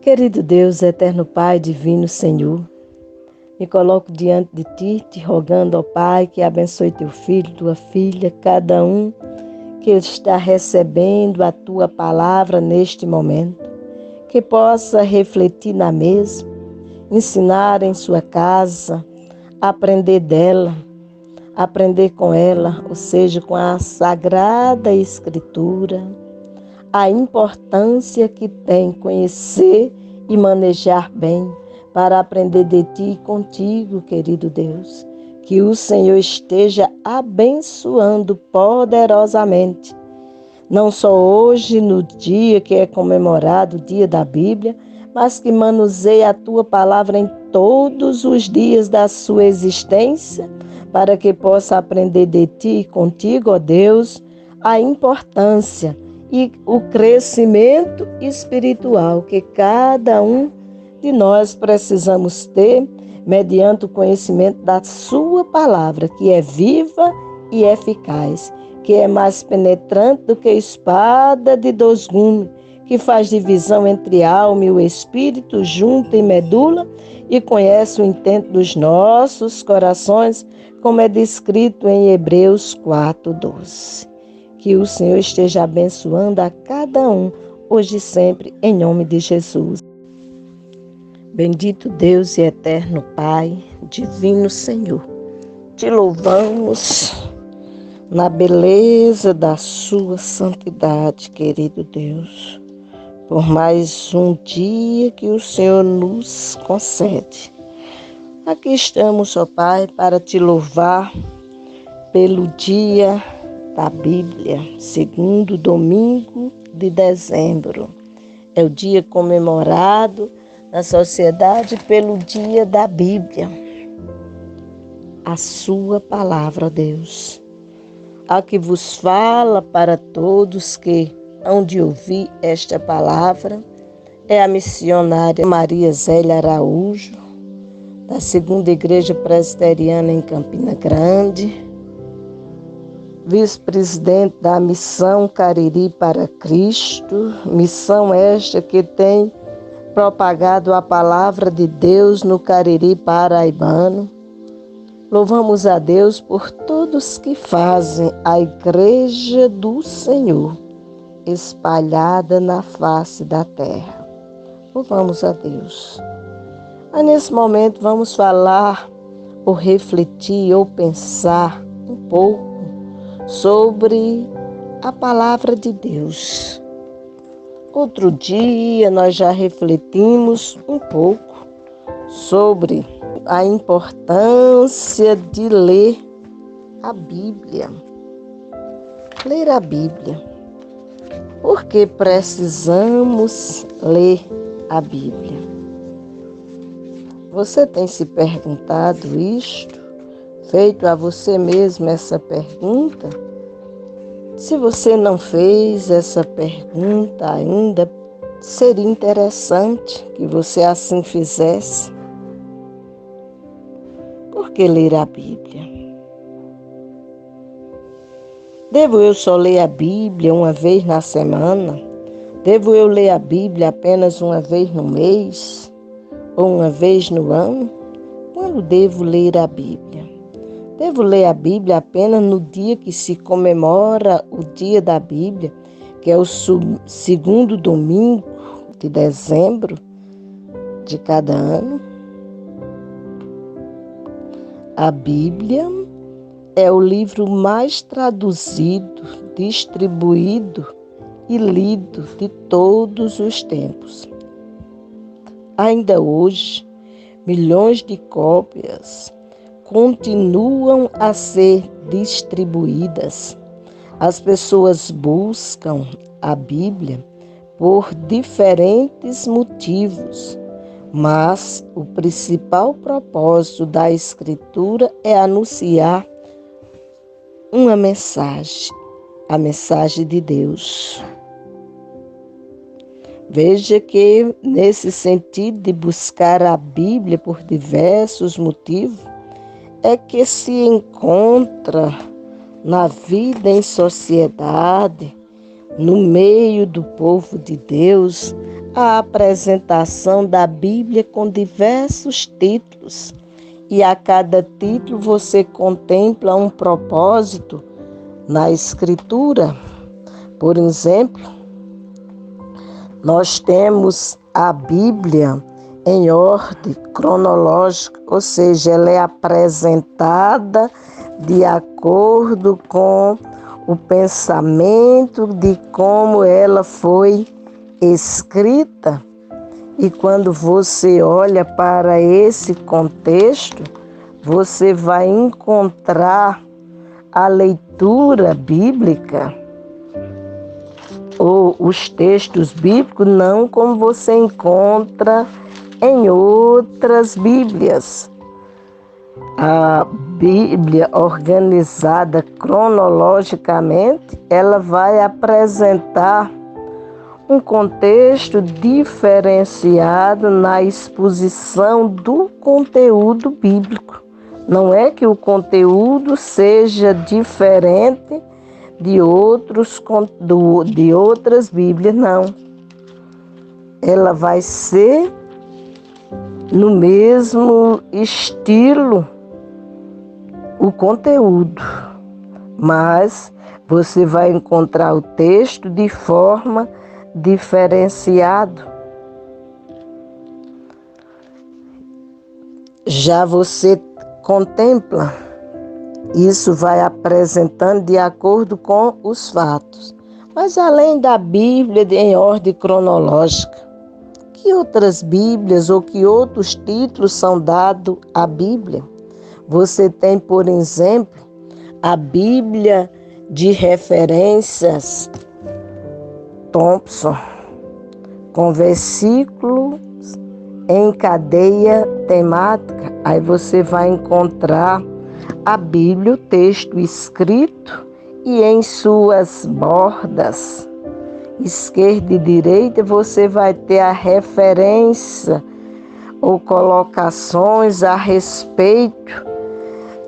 Querido Deus, eterno Pai, divino Senhor, me coloco diante de Ti, te rogando, ó Pai, que abençoe Teu filho, Tua filha, cada um que está recebendo a Tua palavra neste momento, que possa refletir na mesma, ensinar em sua casa, aprender dela, aprender com ela, ou seja, com a Sagrada Escritura, a importância que tem conhecer e manejar bem para aprender de Ti e contigo, querido Deus. Que o Senhor esteja abençoando poderosamente, não só hoje, no dia que é comemorado o dia da Bíblia, mas que manuseie a Tua palavra em todos os dias da sua existência, para que possa aprender de Ti e contigo, ó Deus, a importância e o crescimento espiritual que cada um de nós precisamos ter mediante o conhecimento da sua palavra, que é viva e eficaz, que é mais penetrante do que espada de dois gumes, que faz divisão entre a alma e o espírito, junta e medula, e conhece o intento dos nossos corações, como é descrito em Hebreus 4:12. Que o Senhor esteja abençoando a cada um, hoje e sempre, em nome de Jesus. Bendito Deus e eterno Pai, divino Senhor, te louvamos na beleza da sua santidade, querido Deus, por mais um dia que o Senhor nos concede. Aqui estamos, ó Pai, para te louvar pelo dia da Bíblia, segundo domingo de dezembro. É o dia comemorado na sociedade pelo dia da Bíblia. A sua palavra, ó Deus, a que vos fala para todos que hão de ouvir esta palavra, é a missionária Maria Zélia Araújo, da Segunda Igreja Presbiteriana em Campina Grande, vice-presidente da Missão Cariri para Cristo, missão esta que tem propagado a palavra de Deus no Cariri paraibano. Louvamos a Deus por todos que fazem a Igreja do Senhor espalhada na face da terra. Louvamos a Deus. Mas nesse momento vamos falar ou refletir ou pensar um pouco sobre a palavra de Deus. Outro dia nós já refletimos um pouco sobre a importância de ler a Bíblia. Ler a Bíblia. Por que precisamos ler a Bíblia? Você tem se perguntado isto? Feito a você mesmo essa pergunta? Se você não fez essa pergunta ainda, seria interessante que você assim fizesse. Por que ler a Bíblia? Devo eu só ler a Bíblia uma vez na semana? Devo eu ler a Bíblia apenas uma vez no mês? Ou uma vez no ano? Quando devo ler a Bíblia? Devo ler a Bíblia apenas no dia que se comemora o dia da Bíblia, que é o segundo domingo de dezembro de cada ano? A Bíblia é o livro mais traduzido, distribuído e lido de todos os tempos. Ainda hoje, milhões de cópias continuam a ser distribuídas. As pessoas buscam a Bíblia por diferentes motivos, mas o principal propósito da Escritura é anunciar uma mensagem, a mensagem de Deus. Veja que, nesse sentido de buscar a Bíblia por diversos motivos, é que se encontra na vida em sociedade no meio do povo de Deus, a apresentação da Bíblia com diversos títulos. E a cada título você contempla um propósito na Escritura. Por exemplo, nós temos a Bíblia em ordem cronológica, ou seja, ela é apresentada de acordo com o pensamento de como ela foi escrita. E quando você olha para esse contexto, você vai encontrar a leitura bíblica ou os textos bíblicos não como você encontra em outras Bíblias. A Bíblia organizada cronologicamente, ela vai apresentar um contexto diferenciado na exposição do conteúdo bíblico. Não é que o conteúdo seja diferente de outras Bíblias, não. Ela vai ser no mesmo estilo o conteúdo, mas você vai encontrar o texto de forma diferenciada. Já você contempla, isso vai apresentando de acordo com os fatos. Mas além da Bíblia em ordem cronológica, que outras Bíblias ou que outros títulos são dados à Bíblia? Você tem, por exemplo, a Bíblia de referências Thompson, com versículos em cadeia temática. Aí você vai encontrar a Bíblia, o texto escrito, e em suas bordas, esquerda e direita, você vai ter a referência ou colocações a respeito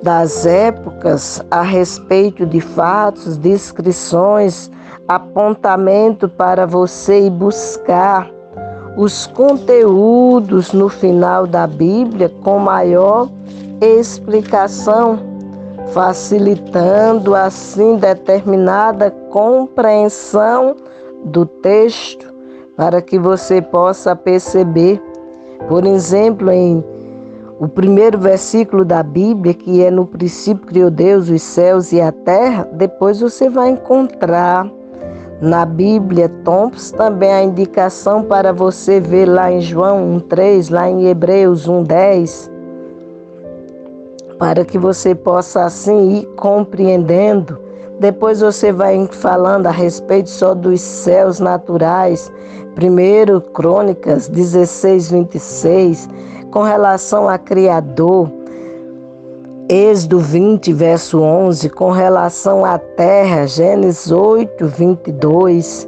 das épocas, a respeito de fatos, descrições, apontamento para você ir buscar os conteúdos no final da Bíblia com maior explicação, facilitando assim determinada compreensão do texto para que você possa perceber. Por exemplo, em o primeiro versículo da Bíblia, que é no princípio criou Deus os céus e a terra, depois você vai encontrar na Bíblia Thompson também a indicação para você ver lá em João 1,3, lá em Hebreus 1,10, para que você possa assim ir compreendendo. Depois você vai falando a respeito só dos céus naturais. Primeiro Crônicas 16:26, com relação a Criador. Êxodo 20, verso 11, com relação à terra. Gênesis 8:22.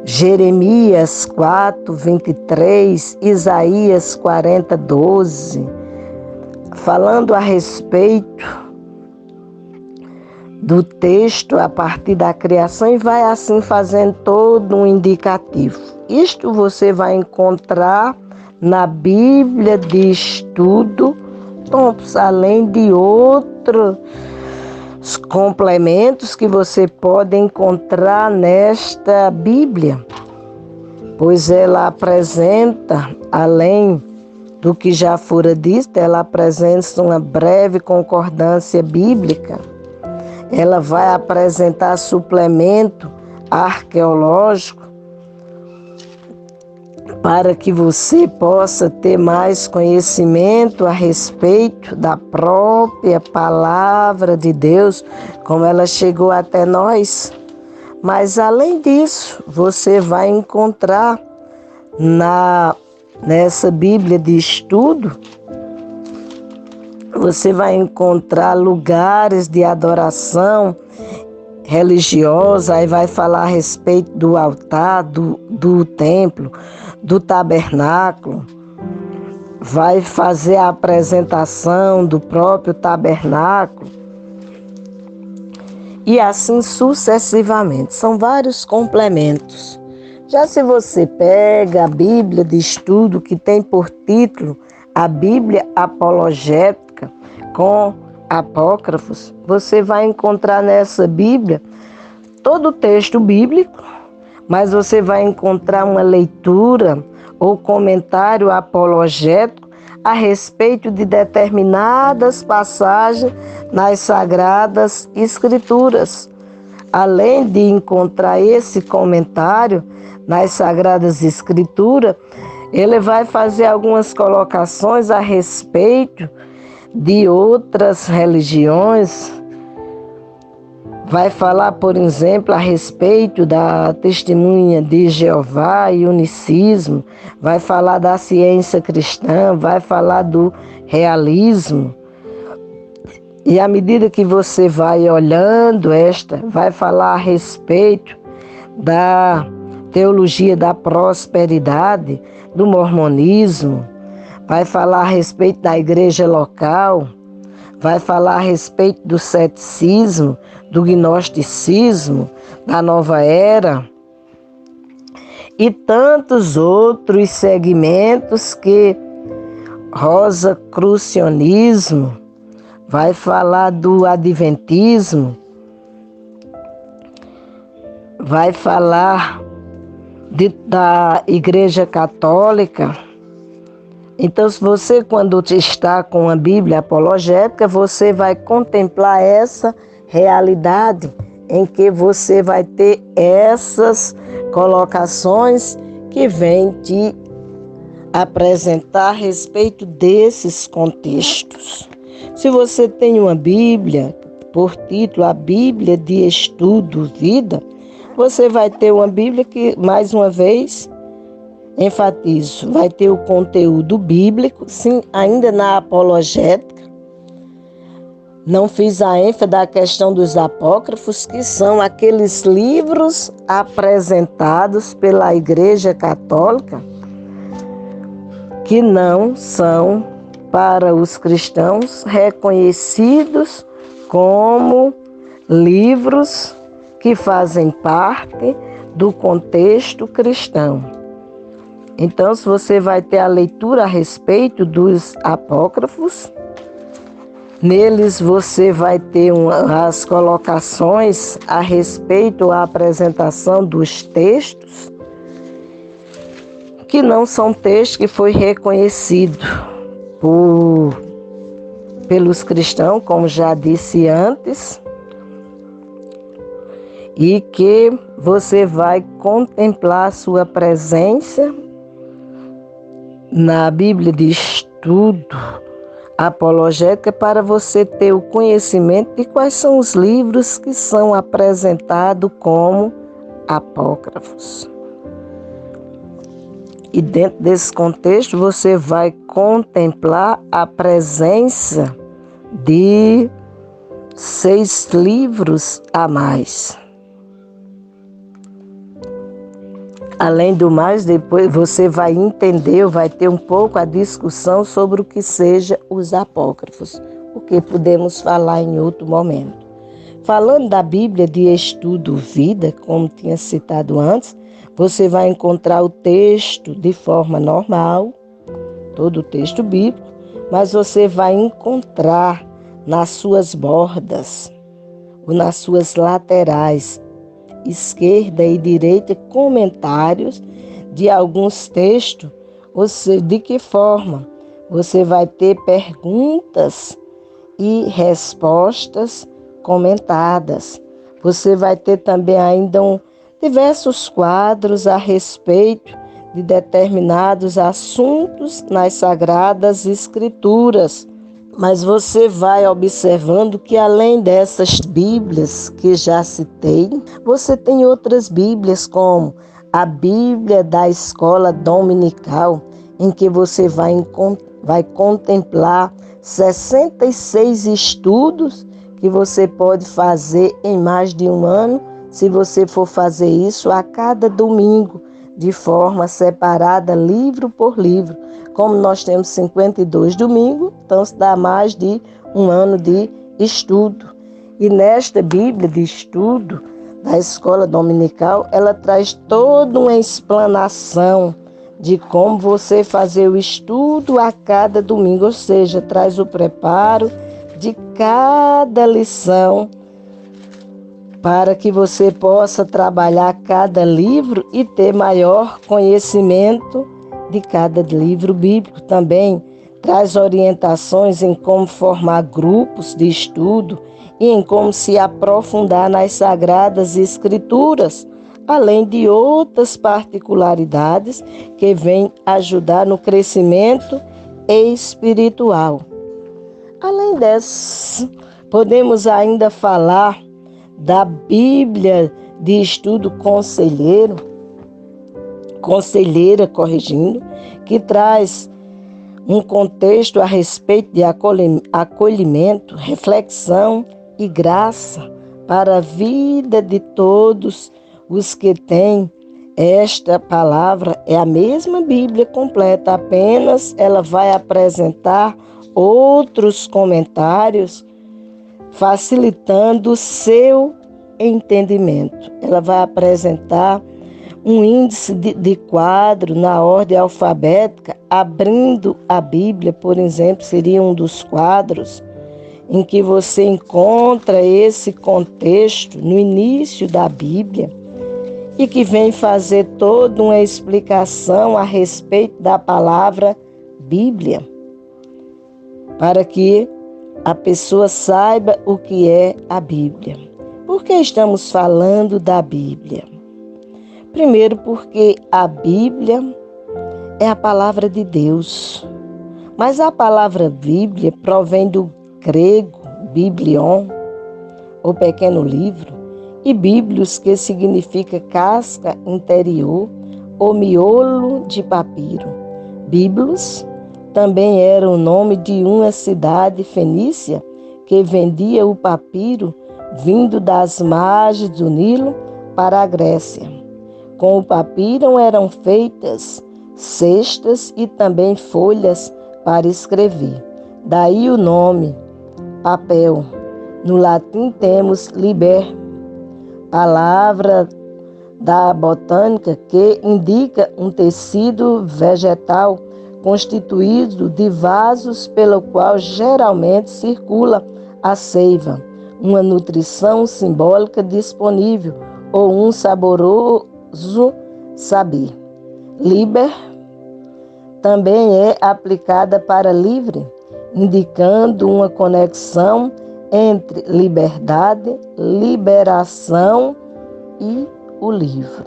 Jeremias 4:23, Isaías 40:12. Falando a respeito do texto a partir da criação e vai assim fazendo todo um indicativo. Isto você vai encontrar na Bíblia de Estudo Thompson, além de outros complementos que você pode encontrar nesta Bíblia, pois ela apresenta, além do que já fora dito, ela apresenta uma breve concordância bíblica. Ela vai apresentar suplemento arqueológico para que você possa ter mais conhecimento a respeito da própria palavra de Deus, como ela chegou até nós. Mas além disso, você vai encontrar nessa Bíblia de estudo, você vai encontrar lugares de adoração religiosa, aí vai falar a respeito do altar, do templo, do tabernáculo, vai fazer a apresentação do próprio tabernáculo. e assim sucessivamente. São vários complementos. Já se você pega a Bíblia de estudo, que tem por título a Bíblia Apologética com Apócrifos, você vai encontrar nessa Bíblia todo o texto bíblico, mas você vai encontrar uma leitura ou comentário apologético a respeito de determinadas passagens nas Sagradas Escrituras. Além de encontrar esse comentário nas Sagradas Escrituras, ele vai fazer algumas colocações a respeito de outras religiões. Vai falar, por exemplo, a respeito da testemunha de Jeová e unicismo, vai falar da ciência cristã, vai falar do realismo. E à medida que você vai olhando vai falar a respeito da teologia da prosperidade, do mormonismo, vai falar a respeito da igreja local, vai falar a respeito do ceticismo, do gnosticismo, da nova era e tantos outros segmentos que rosacrucianismo, vai falar do adventismo, vai falar da Igreja Católica. Então, se você, quando está com a Bíblia apologética, você vai contemplar essa realidade em que você vai ter essas colocações que vêm te apresentar a respeito desses contextos. Se você tem uma Bíblia, por título, a Bíblia de Estudo Vida, você vai ter uma Bíblia que, mais uma vez, enfatizo, vai ter o conteúdo bíblico, sim, ainda na apologética. Não fiz a ênfase da questão dos apócrifos, que são aqueles livros apresentados pela Igreja Católica, que não são, para os cristãos, reconhecidos como livros que fazem parte do contexto cristão. Então, se você vai ter a leitura a respeito dos apócrifos, neles você vai ter as colocações a respeito da apresentação dos textos, que não são textos que foi reconhecido pelos cristãos, como já disse antes, e que você vai contemplar a sua presença na Bíblia de Estudo Apologética para você ter o conhecimento de quais são os livros que são apresentados como apócrifos. E dentro desse contexto você vai contemplar a presença de 6 livros a mais. Além do mais, depois você vai entender, vai ter um pouco a discussão sobre o que seja os apócrifos, o que podemos falar em outro momento. Falando da Bíblia de Estudo Vida, como tinha citado antes, você vai encontrar o texto de forma normal, todo o texto bíblico, mas você vai encontrar nas suas bordas ou nas suas laterais, esquerda e direita, comentários de alguns textos, ou seja, de que forma você vai ter perguntas e respostas comentadas. Você vai ter também ainda diversos quadros a respeito de determinados assuntos nas Sagradas Escrituras. Mas você vai observando que além dessas Bíblias que já citei, você tem outras Bíblias, como a Bíblia da Escola Dominical, em que você vai contemplar 66 estudos que você pode fazer em mais de um ano, se você for fazer isso a cada domingo, de forma separada, livro por livro. Como nós temos 52 domingos, então se dá mais de um ano de estudo. E nesta Bíblia de estudo da escola dominical, ela traz toda uma explanação de como você fazer o estudo a cada domingo, ou seja, traz o preparo de cada lição para que você possa trabalhar cada livro e ter maior conhecimento de cada livro bíblico. Também traz orientações em como formar grupos de estudo e em como se aprofundar nas Sagradas Escrituras, além de outras particularidades que vêm ajudar no crescimento espiritual. Além dessas, podemos ainda falar da Bíblia de Estudo Conselheira, que traz um contexto a respeito de acolhimento, reflexão e graça para a vida de todos os que têm. Esta palavra é a mesma Bíblia completa, apenas ela vai apresentar outros comentários, facilitando o seu entendimento. Ela vai apresentar um índice de quadro na ordem alfabética, abrindo a Bíblia, por exemplo, seria um dos quadros em que você encontra esse contexto no início da Bíblia e que vem fazer toda uma explicação a respeito da palavra Bíblia, para que a pessoa saiba o que é a Bíblia. Por que estamos falando da Bíblia? Primeiro, porque a Bíblia é a palavra de Deus. Mas a palavra Bíblia provém do grego biblion, ou pequeno livro, e bíblios, que significa casca interior ou miolo de papiro. Biblos também era o nome de uma cidade fenícia que vendia o papiro vindo das margens do Nilo para a Grécia. Com o papiro eram feitas cestas e também folhas para escrever. Daí o nome papel. No latim temos liber, palavra da botânica que indica um tecido vegetal constituído de vasos pelo qual geralmente circula a seiva, uma nutrição simbólica disponível ou um saboroso saber. Liber também é aplicada para livre, indicando uma conexão entre liberdade, liberação e o livro.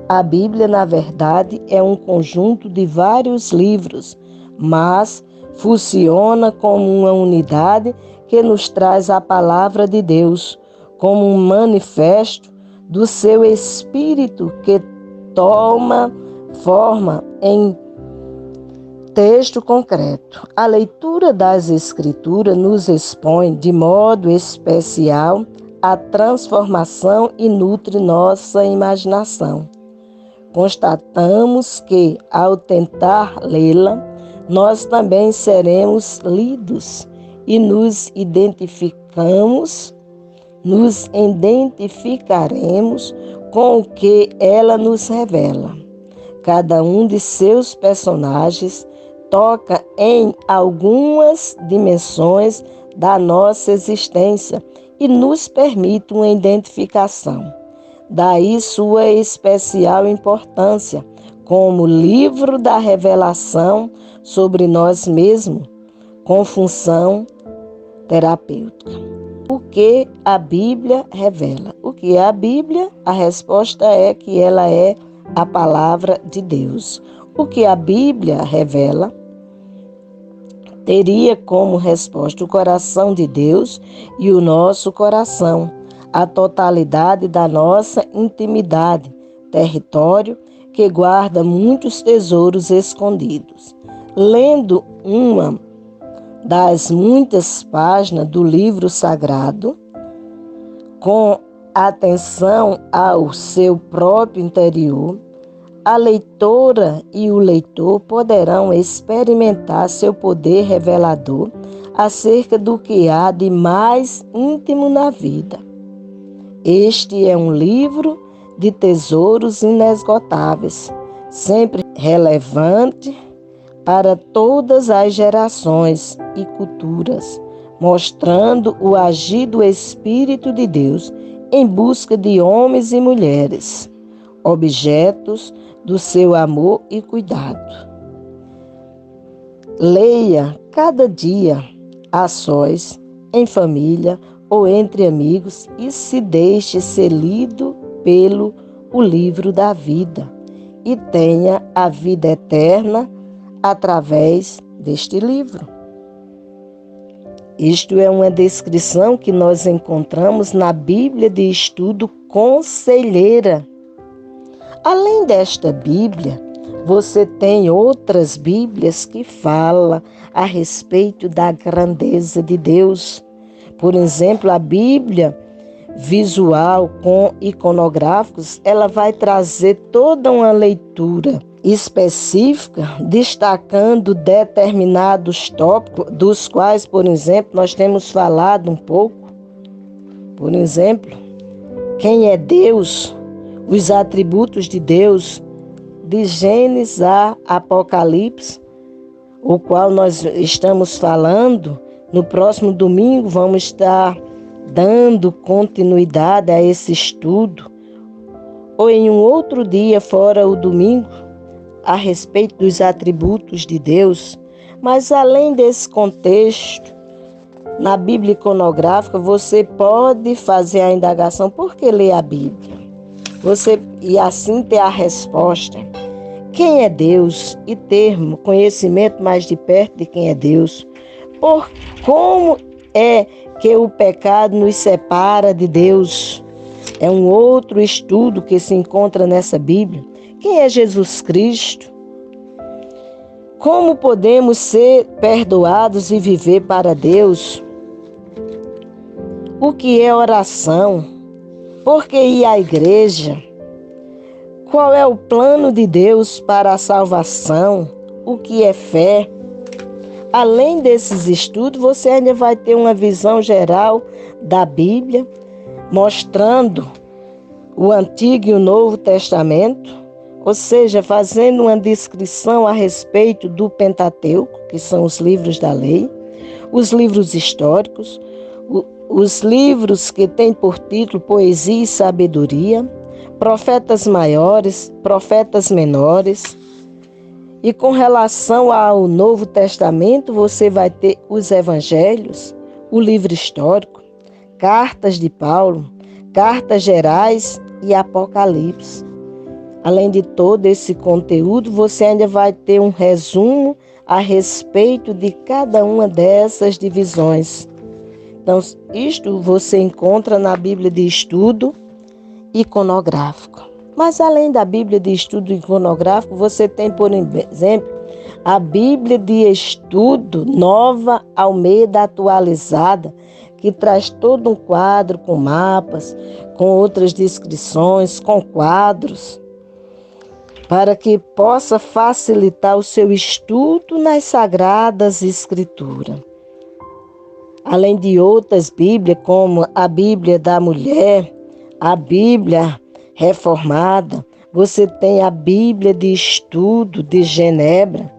A Bíblia, na verdade, é um conjunto de vários livros, mas funciona como uma unidade que nos traz a palavra de Deus, como um manifesto do seu Espírito que toma forma em texto concreto. A leitura das Escrituras nos expõe de modo especial a transformação e nutre nossa imaginação. Constatamos que, ao tentar lê-la, nós também seremos lidos e nos identificaremos com o que ela nos revela. Cada um de seus personagens toca em algumas dimensões da nossa existência e nos permite uma identificação. Daí sua especial importância como livro da revelação sobre nós mesmos, com função terapêutica. O que a Bíblia revela? O que é a Bíblia? A resposta é que ela é a palavra de Deus. O que a Bíblia revela teria como resposta o coração de Deus e o nosso coração, a totalidade da nossa intimidade, território que guarda muitos tesouros escondidos. Lendo uma das muitas páginas do livro sagrado, com atenção ao seu próprio interior, a leitora e o leitor poderão experimentar seu poder revelador acerca do que há de mais íntimo na vida. Este é um livro de tesouros inesgotáveis, sempre relevante para todas as gerações e culturas, mostrando o agir do Espírito de Deus em busca de homens e mulheres, objetos do seu amor e cuidado. Leia cada dia, a sós, em família ou entre amigos, e se deixe ser lido pelo o livro da vida, e tenha a vida eterna através deste livro. Isto é uma descrição que nós encontramos na Bíblia de Estudo Conselheira. Além desta Bíblia, você tem outras Bíblias que falam a respeito da grandeza de Deus. Por exemplo, a Bíblia visual com iconográficos, ela vai trazer toda uma leitura específica, destacando determinados tópicos, dos quais, por exemplo, nós temos falado um pouco. Por exemplo, quem é Deus, os atributos de Deus, de Gênesis a Apocalipse, o qual nós estamos falando. No próximo domingo vamos estar dando continuidade a esse estudo, ou em um outro dia, fora o domingo, a respeito dos atributos de Deus. Mas além desse contexto, na Bíblia iconográfica, você pode fazer a indagação: por que ler a Bíblia? E assim ter a resposta. Quem é Deus? E ter conhecimento mais de perto de quem é Deus. Como é que o pecado nos separa de Deus? É um outro estudo que se encontra nessa Bíblia. Quem é Jesus Cristo? Como podemos ser perdoados e viver para Deus? O que é oração? Por que ir à igreja? Qual é o plano de Deus para a salvação? O que é fé? Além desses estudos, você ainda vai ter uma visão geral da Bíblia, mostrando o Antigo e o Novo Testamento, ou seja, fazendo uma descrição a respeito do Pentateuco, que são os livros da lei, os livros históricos, os livros que têm por título Poesia e Sabedoria, profetas maiores, profetas menores. E com relação ao Novo Testamento, você vai ter os Evangelhos, o livro histórico, cartas de Paulo, cartas gerais e Apocalipse. Além de todo esse conteúdo, você ainda vai ter um resumo a respeito de cada uma dessas divisões. Então, isto você encontra na Bíblia de Estudo Iconográfico. Mas além da Bíblia de Estudo Iconográfico, você tem, por exemplo, a Bíblia de Estudo Nova Almeida Atualizada, que traz todo um quadro com mapas, com outras descrições, com quadros, para que possa facilitar o seu estudo nas Sagradas Escrituras. Além de outras Bíblias, como a Bíblia da Mulher, a Bíblia Reformada, você tem a Bíblia de Estudo de Genebra,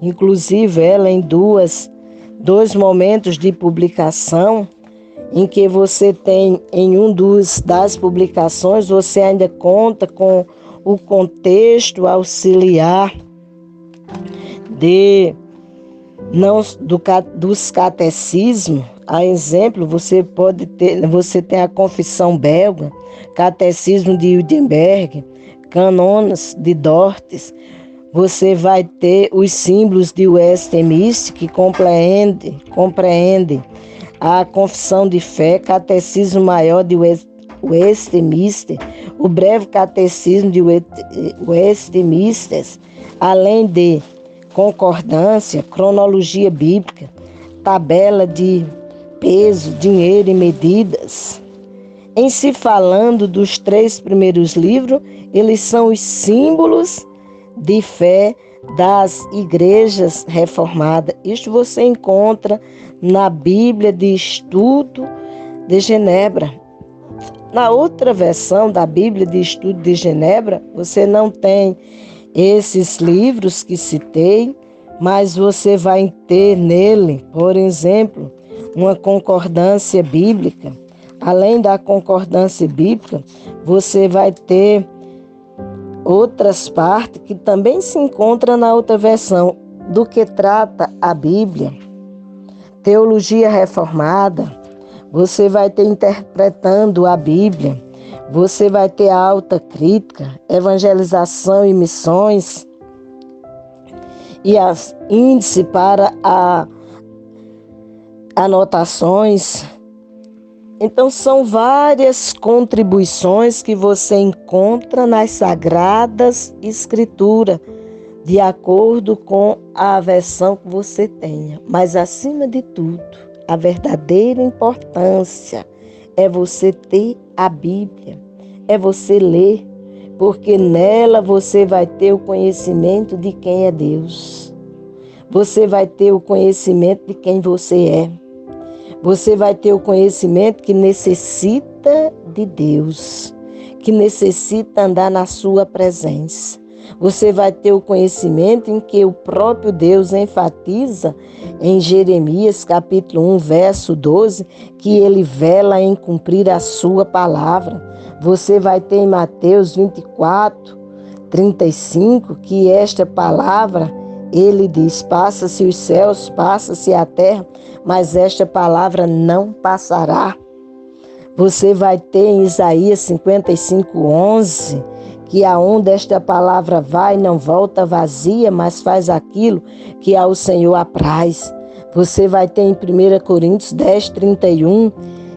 inclusive ela em dois momentos de publicação, em que você tem, em das publicações, você ainda conta com o contexto auxiliar dos catecismos. A exemplo, você tem a Confissão Belga, Catecismo de Wittenberg, Cânones de Dort. Você vai ter os símbolos de Westminster, que compreende a Confissão de Fé, Catecismo Maior de Westminster, o Breve Catecismo de Westminster, além de concordância, cronologia bíblica, tabela de peso, dinheiro e medidas. Em se falando dos 3 primeiros livros, eles são os símbolos de fé das igrejas reformadas. Isto você encontra na Bíblia de Estudo de Genebra. Na outra versão da Bíblia de Estudo de Genebra, você não tem esses livros que citei, mas você vai ter nele, por exemplo, uma concordância bíblica. Além da concordância bíblica, você vai ter outras partes que também se encontram na outra versão do que trata a Bíblia. Teologia reformada, você vai ter interpretando a Bíblia, você vai ter a alta crítica, evangelização e missões, e as índices para anotações. Então, são várias contribuições que você encontra nas Sagradas Escrituras, de acordo com a versão que você tenha. Mas, acima de tudo, a verdadeira importância é você ter a Bíblia, é você ler, porque nela você vai ter o conhecimento de quem é Deus. Você vai ter o conhecimento de quem você é. Você vai ter o conhecimento que necessita de Deus, que necessita andar na sua presença. Você vai ter o conhecimento em que o próprio Deus enfatiza em Jeremias capítulo 1, verso 12, que ele vela em cumprir a sua palavra. Você vai ter em Mateus 24, 35, que esta palavra, ele diz, passa-se os céus, passa-se a terra, mas esta palavra não passará. Você vai ter em Isaías 55, 11, que aonde esta palavra vai, não volta vazia, mas faz aquilo que ao Senhor apraz. Você vai ter em 1 Coríntios 10, 31,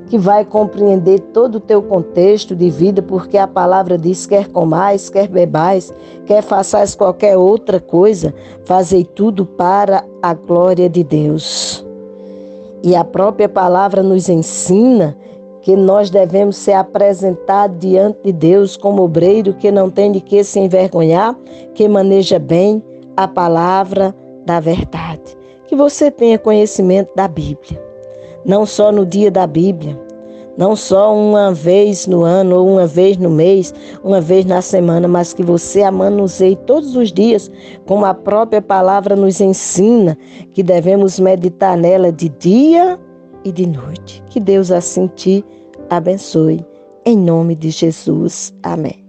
que vai compreender todo o teu contexto de vida, porque a palavra diz, quer comais, quer bebais, quer façais qualquer outra coisa, fazei tudo para a glória de Deus. E a própria palavra nos ensina que nós devemos ser apresentados diante de Deus como obreiro que não tem de que se envergonhar, que maneja bem a palavra da verdade. Que você tenha conhecimento da Bíblia, não só no dia da Bíblia, não só uma vez no ano, ou uma vez no mês, uma vez na semana, mas que você a manuseie todos os dias, como a própria palavra nos ensina, que devemos meditar nela de dia e de noite. Que Deus assim te abençoe. Em nome de Jesus. Amém.